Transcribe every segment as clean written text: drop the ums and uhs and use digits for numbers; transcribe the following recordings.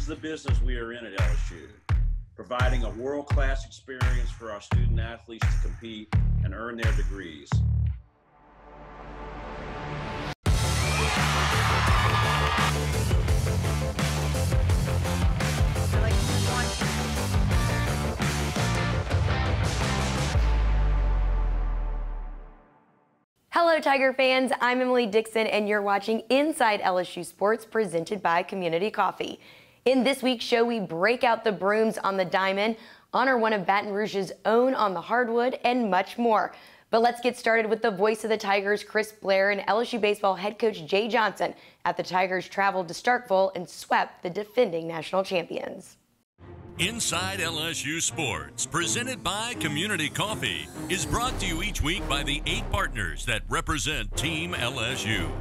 the business we are in at LSU, providing a world-class experience for our student athletes to compete and earn their degrees. Hello Tiger fans, I'm Emily Dixon and you're watching Inside LSU Sports presented by Community Coffee. In this week's show, we break out the brooms on the diamond, honor one of Baton Rouge's own on the hardwood, and much more. But let's get started with the voice of the Tigers, Chris Blair, and LSU baseball head coach Jay Johnson at the Tigers traveled to Starkville and swept the defending national champions. Inside LSU Sports, presented by Community Coffee, is brought to you each week by the 8 partners that represent Team LSU.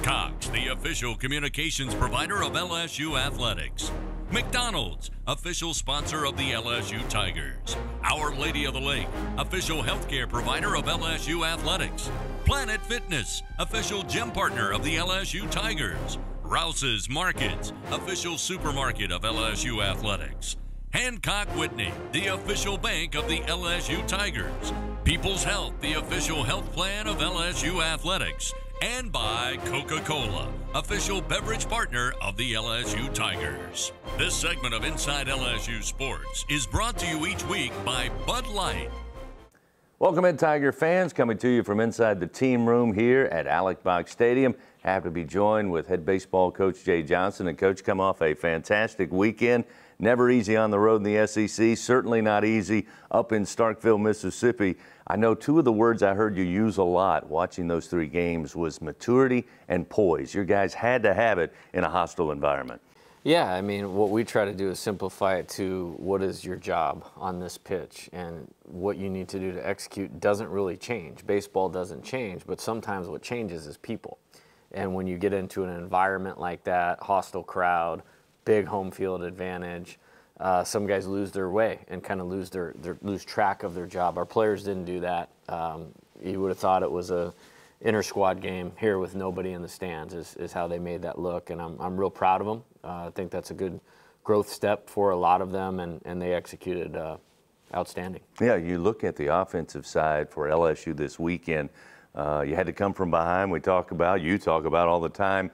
Cox, the official communications provider of LSU Athletics. McDonald's, official sponsor of the LSU Tigers. Our Lady of the Lake, official healthcare provider of LSU Athletics. Planet Fitness, official gym partner of the LSU Tigers. Rouse's Markets, official supermarket of LSU Athletics. Hancock Whitney, the official bank of the LSU Tigers. People's Health, the official health plan of LSU Athletics. And by Coca-Cola, official beverage partner of the LSU Tigers. This segment of Inside LSU Sports is brought to you each week by Bud Light. Welcome in, Tiger fans, coming to you from inside the team room here at Alec Box Stadium. Happy to be joined with head baseball coach Jay Johnson. And Coach, come off a fantastic weekend. Never easy on the road in the SEC, certainly not easy up in Starkville, Mississippi. I know 2 of the words I heard you use a lot watching those 3 games was maturity and poise. Your guys had to have it in a hostile environment. Yeah, I mean, what we try to do is simplify it to what is your job on this pitch, and what you need to do to execute doesn't really change. Baseball doesn't change, but sometimes what changes is people. And when you get into an environment like that, hostile crowd, big home field advantage, some guys lose their way and kind of lose track of their job. Our players didn't do that. You would have thought it was a inter-squad game here with nobody in the stands is how they made that look, and I'm real proud of them. I think that's a good growth step for a lot of them, and they executed outstanding. Yeah, you look at the offensive side for LSU this weekend. You had to come from behind. You talk about all the time,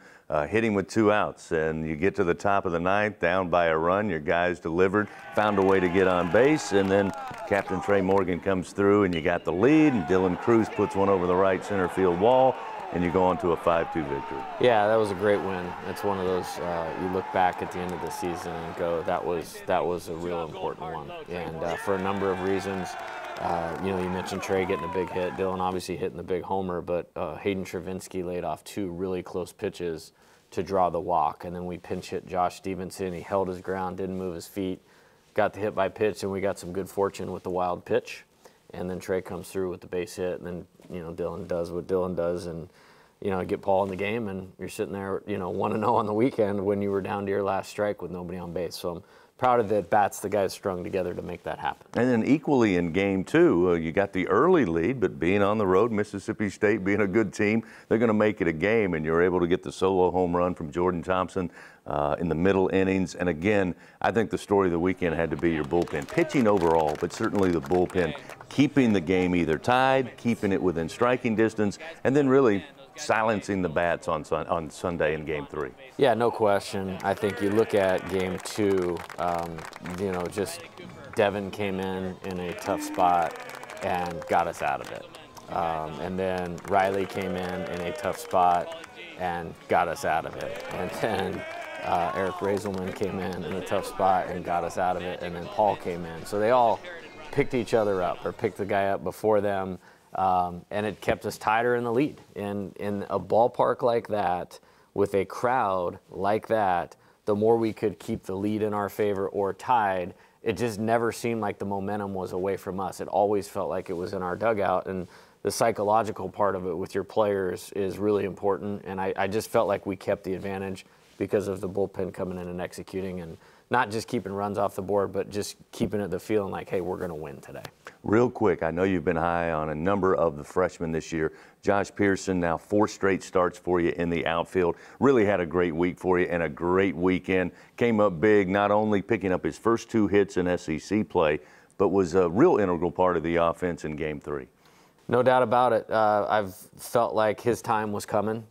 hitting with 2 outs, and you get to the top of the 9th, down by a run. Your guys delivered, found a way to get on base, and then Captain Trey Morgan comes through, and you got the lead, and Dylan Cruz puts one over the right center field wall, and you go on to a 5-2 victory. Yeah, that was a great win. It's one of those you look back at the end of the season and go, that was a real important one, and for a number of reasons. You mentioned Trey getting a big hit, Dylan obviously hitting the big homer, but Hayden Travinsky laid off 2 really close pitches to draw the walk, and then we pinch hit Josh Stevenson. He held his ground, didn't move his feet, got the hit by pitch, and we got some good fortune with the wild pitch, and then Trey comes through with the base hit, and then Dylan does what Dylan does, and get Paul in the game, and you're sitting there 1-0 on the weekend when you were down to your last strike with nobody on base. So I'm proud of the bats the guys strung together to make that happen. And then equally in game 2, you got the early lead, but being on the road, Mississippi State being a good team, they're going to make it a game, and you're able to get the solo home run from Jordan Thompson in the middle innings. And again, I think the story of the weekend had to be your bullpen. Pitching overall, but certainly the bullpen, keeping the game either tied, keeping it within striking distance, and then really silencing the bats on Sunday in Game 3. Yeah, no question. I think you look at Game 2, just Devin came in a tough spot and got us out of it. And then Riley came in a tough spot and got us out of it. And then Eric Razelman came in a tough spot and got us out of it. And then Paul came in. So they all picked each other up or picked the guy up before them. And it kept us tighter in the lead. In a ballpark like that, with a crowd like that, the more we could keep the lead in our favor or tied, it just never seemed like the momentum was away from us. It always felt like it was in our dugout. And the psychological part of it with your players is really important. And I just felt like we kept the advantage because of the bullpen coming in and executing and not just keeping runs off the board, but just keeping it the feeling like, hey, we're going to win today. Real quick, I know you've been high on a number of the freshmen this year. Josh Pearson, now 4 straight starts for you in the outfield. Really had a great week for you and a great weekend. Came up big, not only picking up his first 2 hits in SEC play, but was a real integral part of the offense in Game 3. No doubt about it. I've felt like his time was coming.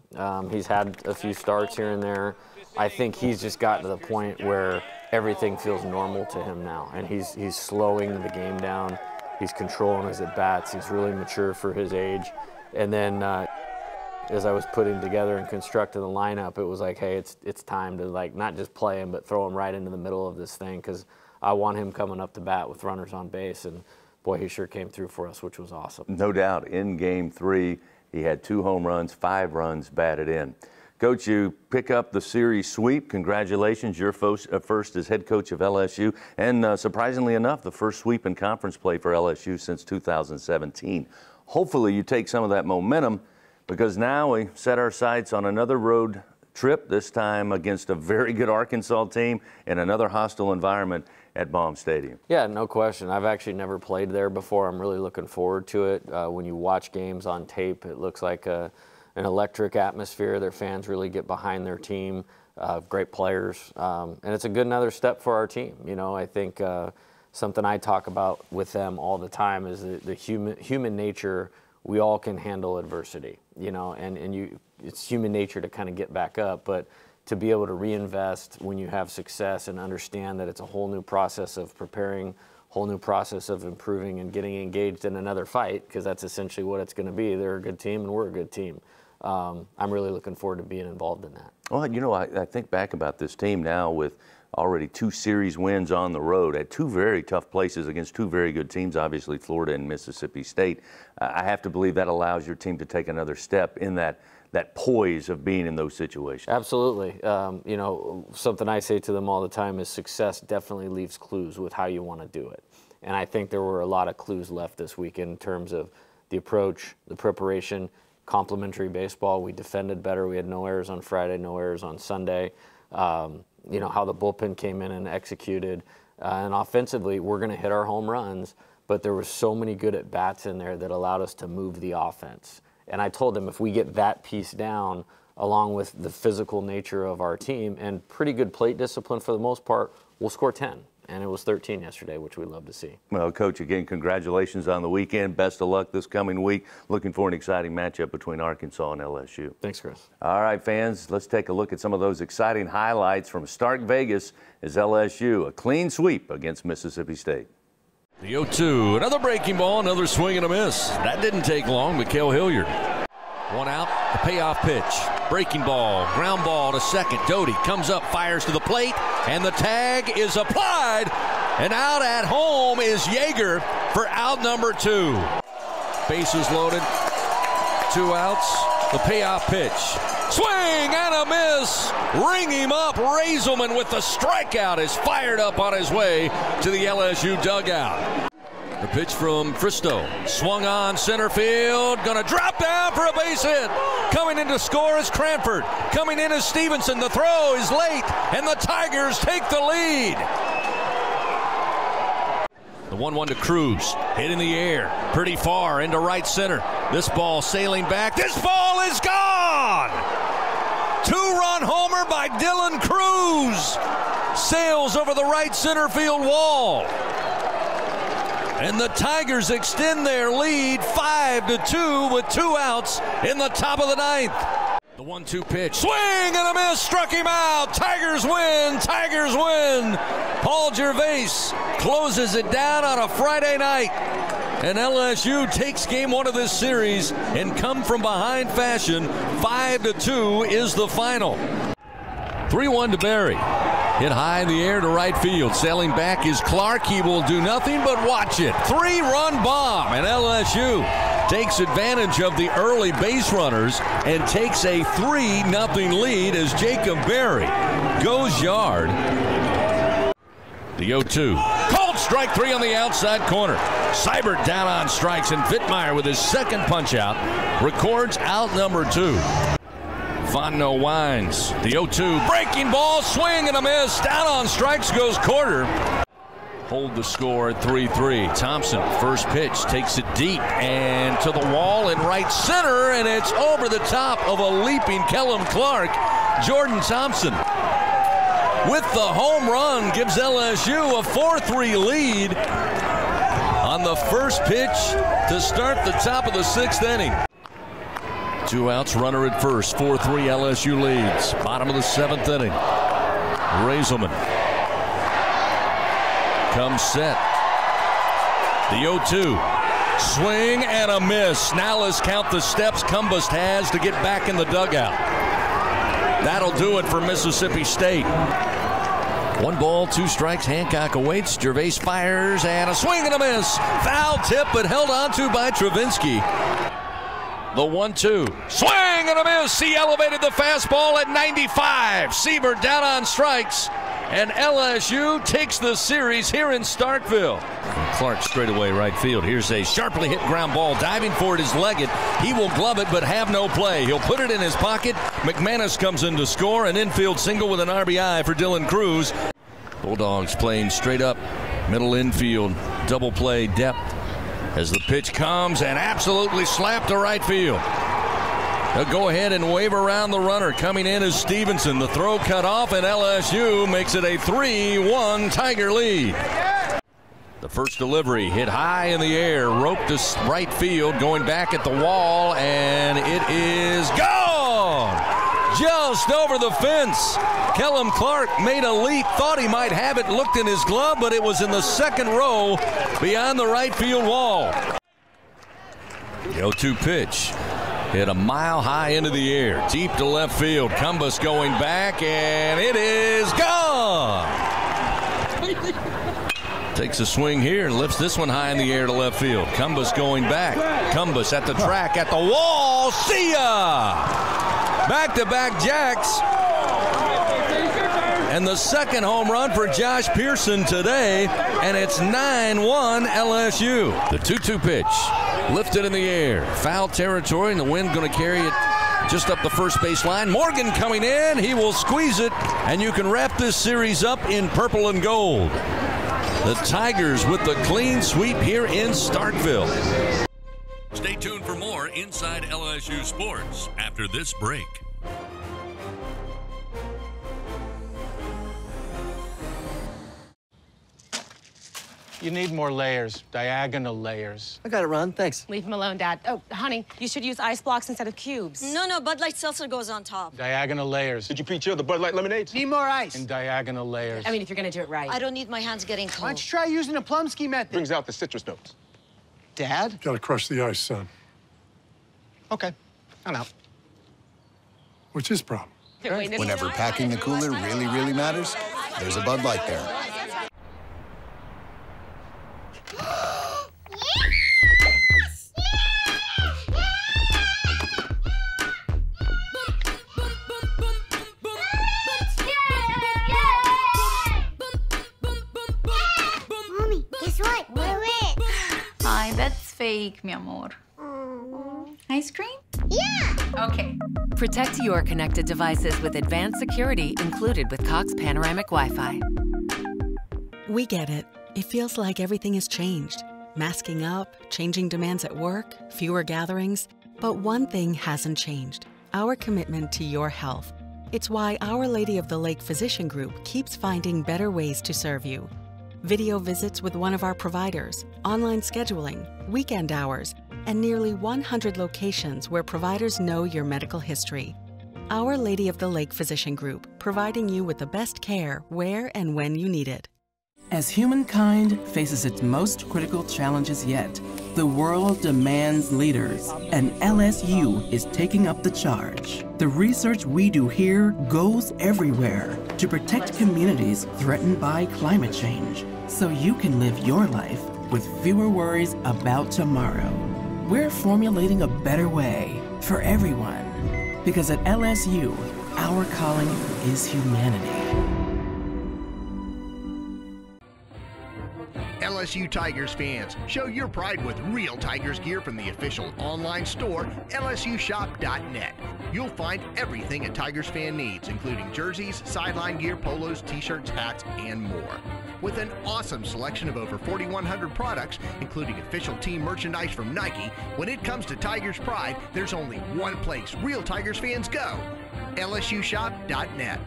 He's had a few starts here and there. I think he's just gotten to the point where everything feels normal to him now, and he's slowing the game down. He's controlling his at-bats. He's really mature for his age. And then as I was putting together and constructing the lineup, it was like, hey, it's time to, like, not just play him, but throw him right into the middle of this thing, because I want him coming up to bat with runners on base. And boy, he sure came through for us, which was awesome. No doubt. In Game 3, he had 2 home runs, 5 runs batted in. Coach, you pick up the series sweep. Congratulations. You're first as head coach of LSU, and surprisingly enough, the first sweep in conference play for LSU since 2017. Hopefully you take some of that momentum, because now we set our sights on another road trip, this time against a very good Arkansas team in another hostile environment at Baum Stadium. Yeah, no question. I've actually never played there before. I'm really looking forward to it. When you watch games on tape, it looks like an electric atmosphere. Their fans really get behind their team, great players, and it's a good another step for our team. You know, I think something I talk about with them all the time is the human nature. We all can handle adversity, you know, and it's human nature to kind of get back up, but to be able to reinvest when you have success and understand that it's a whole new process of preparing, whole new process of improving and getting engaged in another fight, because that's essentially what it's going to be. They're a good team and we're a good team. I'm really looking forward to being involved in that. Well, you know, I think back about this team now with already 2 series wins on the road at 2 very tough places against 2 very good teams, obviously Florida and Mississippi State. I have to believe that allows your team to take another step in that poise of being in those situations. Absolutely. You know, something I say to them all the time is success definitely leaves clues with how you want to do it. And I think there were a lot of clues left this weekend in terms of the approach, the preparation, complementary baseball. We defended better. We had no errors on Friday, no errors on Sunday. You know, how the bullpen came in and executed. And offensively, we're going to hit our home runs, but there were so many good at-bats in there that allowed us to move the offense. And I told them if we get that piece down, along with the physical nature of our team and pretty good plate discipline for the most part, we'll score 10. And it was 13 yesterday, which we love to see. Well, Coach, again, congratulations on the weekend. Best of luck this coming week. Looking for an exciting matchup between Arkansas and LSU. Thanks, Chris. All right, fans, let's take a look at some of those exciting highlights from Stark Vegas as LSU, a clean sweep against Mississippi State. The 0-2, another breaking ball, another swing and a miss. That didn't take long, Mikael Hilliard. 1 out, the payoff pitch. Breaking ball, ground ball to second. Doty comes up, fires to the plate, and the tag is applied. And out at home is Yeager for out number 2. Bases loaded, 2 outs, the payoff pitch. Swing and a miss. Ring him up. Raiselman with the strikeout is fired up on his way to the LSU dugout. The pitch from Fristow. Swung on center field. Gonna drop down for a base hit. Coming in to score is Cranford. Coming in is Stevenson. The throw is late, and the Tigers take the lead. The 1-1 to Cruz. Hit in the air. Pretty far into right center. This ball sailing back. This ball is gone! 2-run homer by Dylan Cruz. Sails over the right center field wall. And the Tigers extend their lead 5-2 with 2 outs in the top of the 9th. The 1-2 pitch. Swing and a miss. Struck him out. Tigers win. Tigers win. Paul Gervais closes it down on a Friday night. And LSU takes game 1 of this series and come from behind fashion. 5-2 is the final. 3-1 to Barry. Hit high in the air to right field. Sailing back is Clark. He will do nothing but watch it. 3-run bomb, and LSU takes advantage of the early base runners and takes a 3-0 lead as Jacob Berry goes yard. The 0-2. Called strike 3 on the outside corner. Seibert down on strikes, and Vittmeyer with his second punch out records out number 2. Fontenot winds. The 0-2. Breaking ball. Swing and a miss. Down on strikes goes Quarter. Hold the score at 3-3. Thompson, first pitch, takes it deep and to the wall in right center, and it's over the top of a leaping Kellum Clark. Jordan Thompson with the home run gives LSU a 4-3 lead on the first pitch to start the top of the 6th inning. 2 outs, runner at first. 4-3 LSU leads. Bottom of the 7th inning. Raiselman comes set. The 0-2. Swing and a miss. Now let's count the steps Cumbest has to get back in the dugout. That'll do it for Mississippi State. 1 ball, 2 strikes. Hancock awaits. Gervais fires and a swing and a miss. Foul tip, but held onto by Travinsky. The 1-2. Swing and a miss. He elevated the fastball at 95. Seaver down on strikes. And LSU takes the series here in Starkville. And Clark straightaway right field. Here's a sharply hit ground ball. Diving for it is Leggett. He will glove it but have no play. He'll put it in his pocket. McManus comes in to score. An infield single with an RBI for Dylan Cruz. Bulldogs playing straight up. Middle infield. Double play depth. As the pitch comes and absolutely slapped to right field. They'll go ahead and wave around the runner. Coming in is Stevenson. The throw cut off, and LSU makes it a 3-1 Tiger lead. The first delivery hit high in the air, roped to right field, going back at the wall, and it is gone! Just over the fence. Kellum Clark made a leap, thought he might have it, looked in his glove, but it was in the second row beyond the right field wall. The 0-2 pitch. Hit a mile high into the air, deep to left field. Cumbest going back, and it is gone. Takes a swing here and lifts this one high in the air to left field. Cumbest going back. Cumbest at the track, at the wall. See ya! Back-to-back jacks. And the second home run for Josh Pearson today, and it's 9-1 LSU. The 2-2 pitch, lifted in the air, foul territory, and the wind going to carry it just up the first base line. Morgan coming in, he will squeeze it, and you can wrap this series up in purple and gold. The Tigers with the clean sweep here in Starkville. Stay tuned for more Inside LSU Sports after this break. You need more layers, diagonal layers. I got it, Ron. Thanks. Leave him alone, Dad. Oh, honey, you should use ice blocks instead of cubes. No, Bud Light Seltzer goes on top. Diagonal layers. Did you pre-chill the Bud Light lemonades? Need more ice. And diagonal layers. I mean, if you're gonna do it right. I don't need my hands getting cold. Why don't you try using the Plumsky method? Brings out the citrus notes. Dad? Gotta crush the ice, son. Okay, I'm out. What's his problem? Whenever packing the cooler really matters, there's a Bud Light there. Mommy, guess what? We're lit. Hi, that's fake, mi amor. Ice cream? Yeah! Okay. Protect your connected devices with advanced security included with Cox Panoramic Wi-Fi. We get it. It feels like everything has changed. Masking up, changing demands at work, fewer gatherings. But one thing hasn't changed: our commitment to your health. It's why Our Lady of the Lake Physician Group keeps finding better ways to serve you. Video visits with one of our providers, online scheduling, weekend hours, and nearly 100 locations where providers know your medical history. Our Lady of the Lake Physician Group, providing you with the best care where and when you need it. As humankind faces its most critical challenges yet, the world demands leaders, and LSU is taking up the charge. The research we do here goes everywhere to protect communities threatened by climate change, so you can live your life with fewer worries about tomorrow. We're formulating a better way for everyone, because at LSU, our calling is humanity. LSU Tigers fans, show your pride with real Tigers gear from the official online store, lsushop.net. You'll find everything a Tigers fan needs, including jerseys, sideline gear, polos, t-shirts, hats, and more. With an awesome selection of over 4,100 products, including official team merchandise from Nike, when it comes to Tigers pride, there's only one place real Tigers fans go, lsushop.net.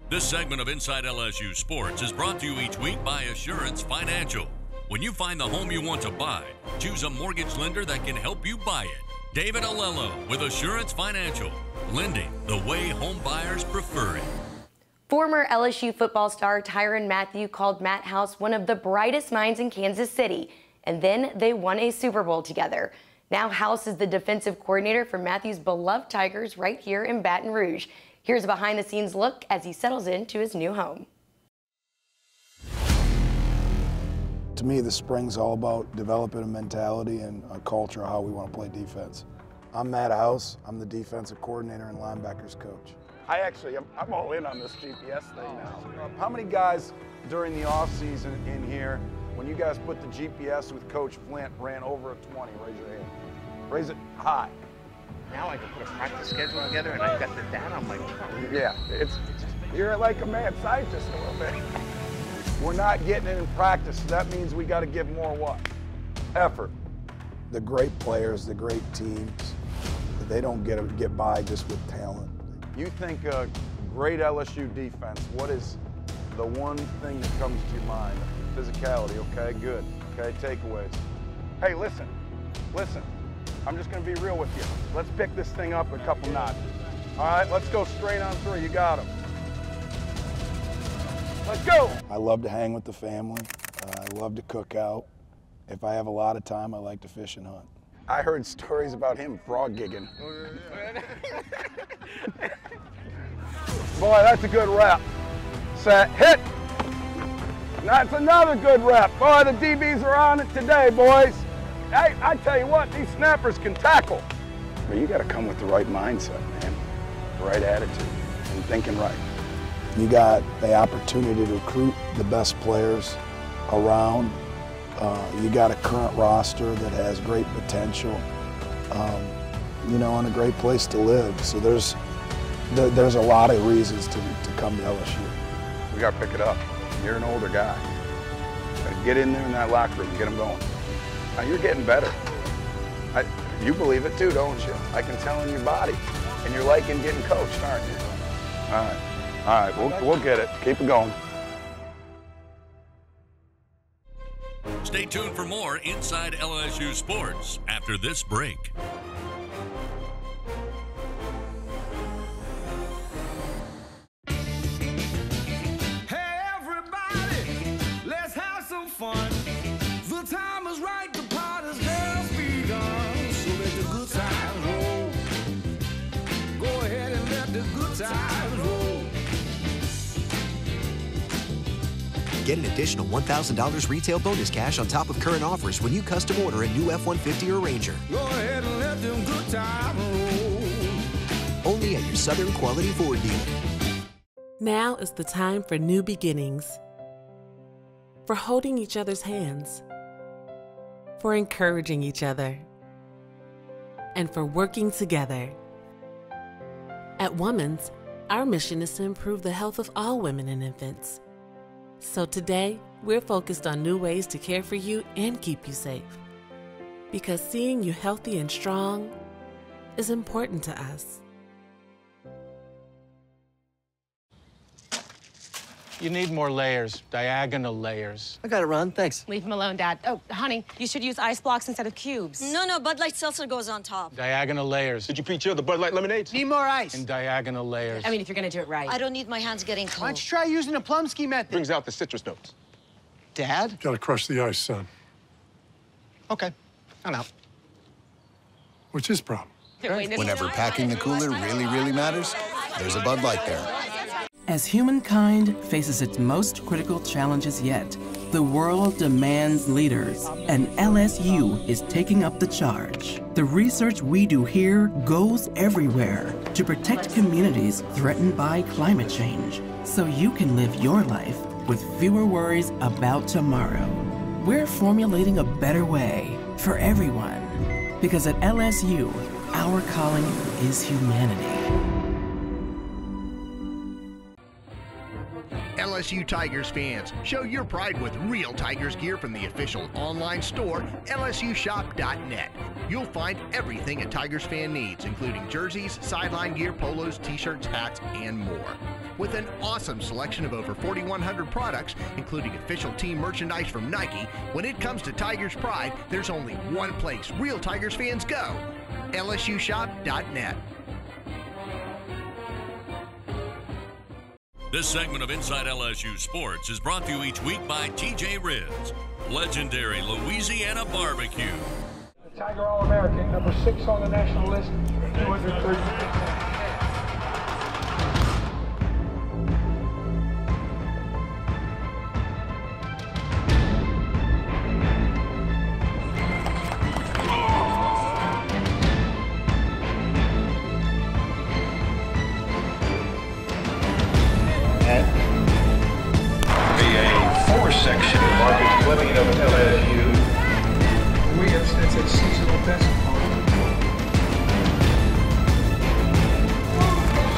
This segment of Inside LSU Sports is brought to you each week by Assurance Financial. When you find the home you want to buy, choose a mortgage lender that can help you buy it. David Alello with Assurance Financial, lending the way home buyers prefer it. Former LSU football star Tyrann Mathieu called Matt House one of the brightest minds in Kansas City, and then they won a Super Bowl together. Now House is the defensive coordinator for Mathieu's beloved Tigers right here in Baton Rouge. Here's a behind-the-scenes look as he settles into his new home. To me, the spring's all about developing a mentality and a culture of how we want to play defense. I'm Matt House. I'm the defensive coordinator and linebackers coach. I'm all in on this GPS thing now. How many guys during the offseason in here, when you guys put the GPS with Coach Flint, ran over a 20? Raise your hand. Raise it high. Now I can put a practice schedule together and I've got the data on my phone. Yeah, you're like a mad scientist a little bit. We're not getting it in practice, so that means we got to give more what? Effort. The great players, the great teams, they don't get by just with talent. You think a great LSU defense, what is the one thing that comes to your mind? Physicality, okay, good. Okay, takeaways. Hey, listen. I'm just going to be real with you. Let's pick this thing up a couple notches. All right, let's go straight on through. You got him. Let's go. I love to hang with the family. I love to cook out. If I have a lot of time, I like to fish and hunt. I heard stories about him frog gigging. Boy, that's a good rep. Set, hit. That's another good rep. Boy, the DBs are on it today, boys. Hey, I tell you what, these snappers can tackle. But you got to come with the right mindset, man. The right attitude and thinking right. You got the opportunity to recruit the best players around. You got a current roster that has great potential, and a great place to live. So there's a lot of reasons to come to LSU. We got to pick it up. You're an older guy. Get in there in that locker room and get them going. Now, you're getting better. You believe it too, don't you? I can tell in your body. And you're liking getting coached, aren't you? All right, we'll get it. Keep it going. Stay tuned for more Inside LSU Sports after this break. Hey everybody, let's have some fun. The time is right, the party's just begun. So let the good times roll. Go ahead and let the good times roll. Get an additional $1,000 retail bonus cash on top of current offers when you custom order a new F-150 or Ranger. Go ahead and let them good times roll. Only at your Southern Quality Ford dealer. Now is the time for new beginnings. For holding each other's hands. For encouraging each other. And for working together. At Women's, our mission is to improve the health of all women and infants. So today, we're focused on new ways to care for you and keep you safe. Because seeing you healthy and strong is important to us. You need more layers, diagonal layers. I got it, Ron. Thanks. Leave him alone, Dad. Oh, honey, you should use ice blocks instead of cubes. No, Bud Light Seltzer goes on top. Diagonal layers. Did you pre-chill the Bud Light lemonades? Need more ice. And diagonal layers. I mean, if you're gonna do it right. I don't need my hands getting cold. Why don't you try using the Plumsky method? Brings out the citrus notes. Dad? Gotta crush the ice, son. Okay, I'm out. What's his problem? Whenever packing the cooler really matters, there's a Bud Light there. As humankind faces its most critical challenges yet, The world demands leaders, and LSU is taking up the charge. The research we do here goes everywhere to protect communities threatened by climate change, so you can live your life with fewer worries about tomorrow. We're formulating a better way for everyone, because at LSU, our calling is humanity. LSU Tigers fans, show your pride with real Tigers gear from the official online store, LSUshop.net. You'll find everything a Tigers fan needs, including jerseys, sideline gear, polos, t-shirts, hats, and more. With an awesome selection of over 4,100 products, including official team merchandise from Nike, when it comes to Tigers pride, there's only one place real Tigers fans go, LSUshop.net. This segment of Inside LSU Sports is brought to you each week by TJ Rizz, legendary Louisiana barbecue. Tiger All-American, number 6 on the national list, 230. Section Marcus Fleming of LSU. Williams, that's a seasonal best.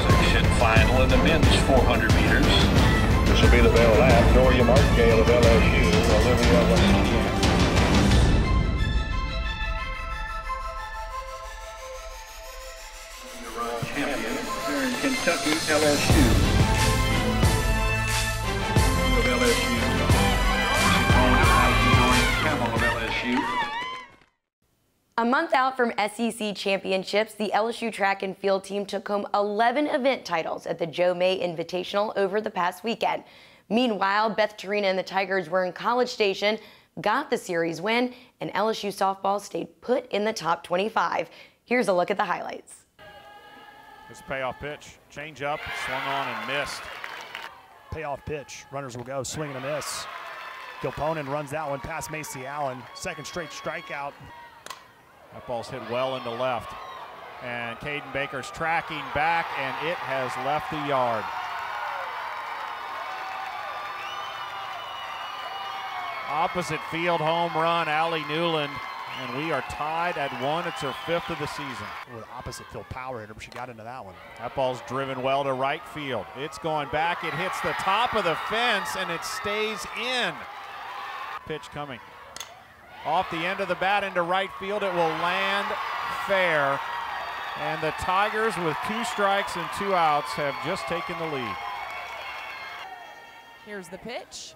Section final in the men's 400 meters. This will be the bell lap. Doria Martingale of LSU, Olivia Westinian. Champion here in Kentucky, LSU. Of LSU. A month out from SEC championships, the LSU track and field team took home 11 event titles at the Joe May Invitational over the past weekend. Meanwhile, Beth Tarina and the Tigers were in College Station, got the series win, and LSU softball stayed put in the top 25. Here's a look at the highlights. This payoff pitch, change up, swung on and missed. Payoff pitch, runners will go, swing and a miss. Gilponen runs that one past Macy Allen. Second straight strikeout. That ball's hit well into left. And Caden Baker's tracking back, and it has left the yard. Opposite field home run, Allie Newland. And we are tied at 1. It's her 5th of the season. With opposite field power hitter, but she got into that one. That ball's driven well to right field. It's going back. It hits the top of the fence, and it stays in. Pitch coming. Off the end of the bat into right field. It will land fair. And the Tigers, with 2 strikes and 2 outs, have just taken the lead. Here's the pitch.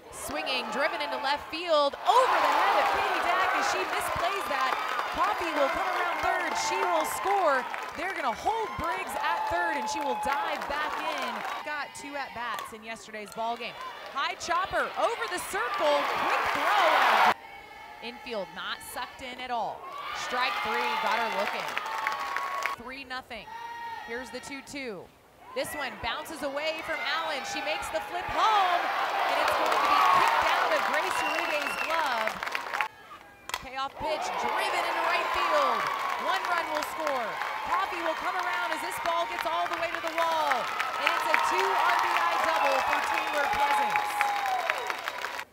Swinging, driven into left field, over the head of Katie Dack as she misplays that. Coffey will come around third, she will score. They're gonna hold Briggs at third and she will dive back in. Got 2 at-bats in yesterday's ball game. High chopper, over the circle, quick throw. Infield not sucked in at all. Strike 3, got her looking. 3-0, here's the 2-2. This one bounces away from Allen. She makes the flip home, and it's going to be kicked out of Grace Uribe's glove. Payoff pitch, driven into right field. 1 run will score. Coffey will come around as this ball gets all the way to the wall. And it's a 2 RBI double for Taylor Pleasance.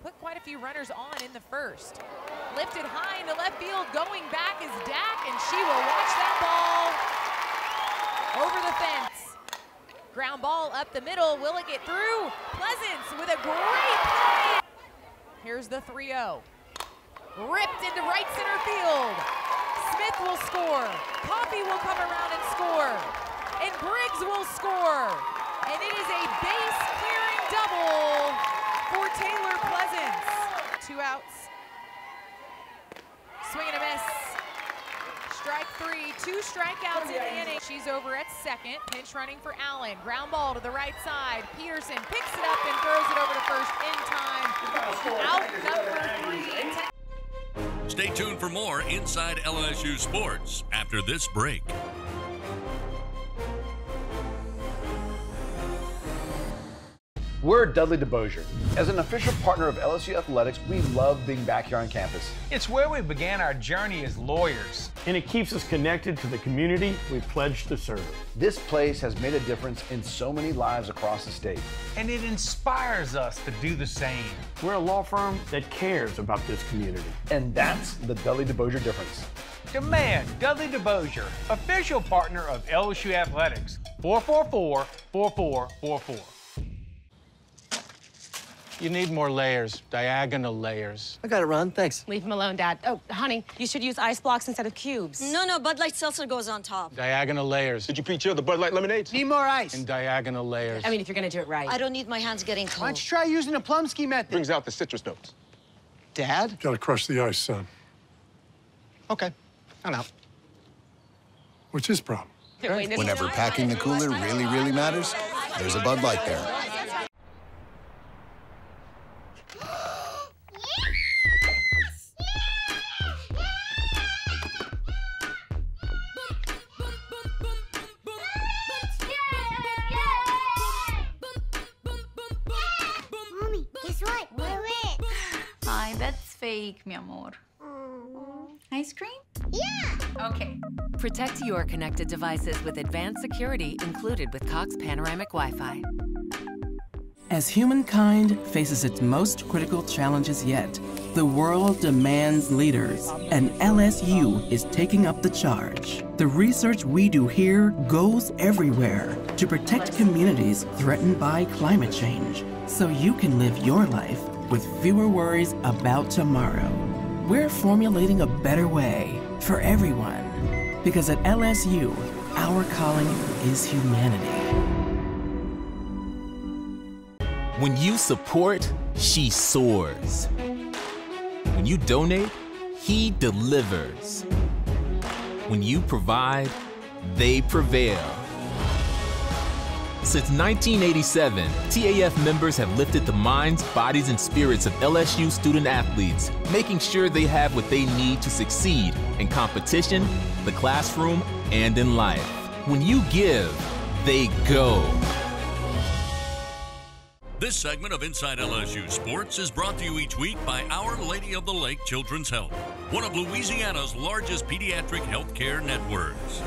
Put quite a few runners on in the first. Lifted high into left field, going back is Dack, and she will watch that ball over the fence. Ground ball up the middle, will it get through? Pleasance with a great play. Here's the 3-0. Ripped into right center field. Smith will score. Coffey will come around and score. And Briggs will score. And it is a base clearing double for Taylor Pleasance. 2 outs. Swing and a miss. Strike 3, 2 strikeouts in the inning. She's over at second. Pinch running for Allen. Ground ball to the right side. Peterson picks it up and throws it over to first in time. Out number 3. Stay tuned for more Inside LSU Sports after this break. We're Dudley DeBosier. As an official partner of LSU Athletics, we love being back here on campus. It's where we began our journey as lawyers. And it keeps us connected to the community we pledge to serve. This place has made a difference in so many lives across the state. And it inspires us to do the same. We're a law firm that cares about this community. And that's the Dudley DeBosier difference. Demand Dudley DeBosier, official partner of LSU Athletics. 444-4444. You need more layers, diagonal layers. I got it, Ron. Thanks. Leave him alone, Dad. Oh, honey, you should use ice blocks instead of cubes. No, Bud Light Seltzer goes on top. Diagonal layers. Did you pre-chill the Bud Light lemonades? Need more ice. And diagonal layers. I mean, if you're gonna do it right. I don't need my hands getting cold. Why don't you try using the Plumsky method? Brings out the citrus notes. Dad? Gotta crush the ice, son. Okay, I'm out. What's his problem? Whenever packing the cooler really, really matters, there's a Bud Light there. Mommy, guess what? We win. Hi, that's fake, mi amor. Ice cream? Yeah! Okay. Protect your connected devices with advanced security included with Cox Panoramic Wi-Fi. As humankind faces its most critical challenges yet, the world demands leaders, and LSU is taking up the charge. The research we do here goes everywhere to protect communities threatened by climate change, so you can live your life with fewer worries about tomorrow. We're formulating a better way for everyone, because at LSU, our calling is humanity. When you support, she soars. When you donate, he delivers. When you provide, they prevail. Since 1987, TAF members have lifted the minds, bodies, and spirits of LSU student athletes, making sure they have what they need to succeed in competition, the classroom, and in life. When you give, they go. This segment of Inside LSU Sports is brought to you each week by Our Lady of the Lake Children's Health, one of Louisiana's largest pediatric healthcare networks.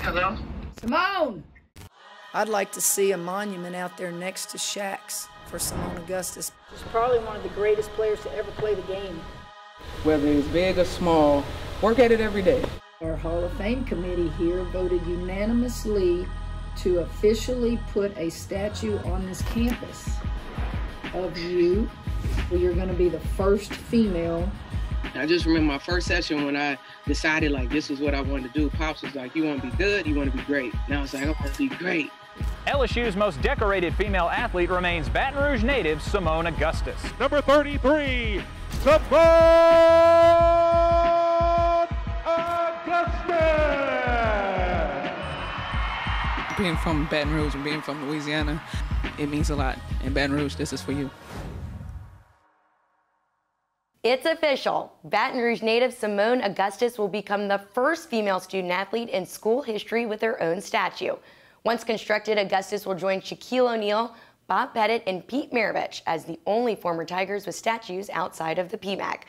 Hello? Simone! I'd like to see a monument out there next to Shaq's for Simone Augustus. She's probably one of the greatest players to ever play the game. Whether it's big or small, work at it every day. Our Hall of Fame committee here voted unanimously to officially put a statue on this campus of you. You're going to be the first female. I just remember my first session when I decided like this is what I wanted to do. Pops was like, you want to be good, you want to be great. Now I was like, I want to be great. LSU's most decorated female athlete remains Baton Rouge native Simone Augustus. Number 33, Simone Augustus! Being from Baton Rouge and being from Louisiana, it means a lot. In Baton Rouge, this is for you. It's official. Baton Rouge native Simone Augustus will become the first female student athlete in school history with her own statue. Once constructed, Augustus will join Shaquille O'Neal, Bob Pettit, and Pete Maravich as the only former Tigers with statues outside of the PMAC.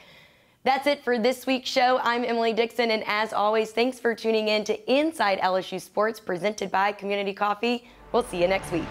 That's it for this week's show. I'm Emily Dixon, and as always, thanks for tuning in to Inside LSU Sports, presented by Community Coffee. We'll see you next week.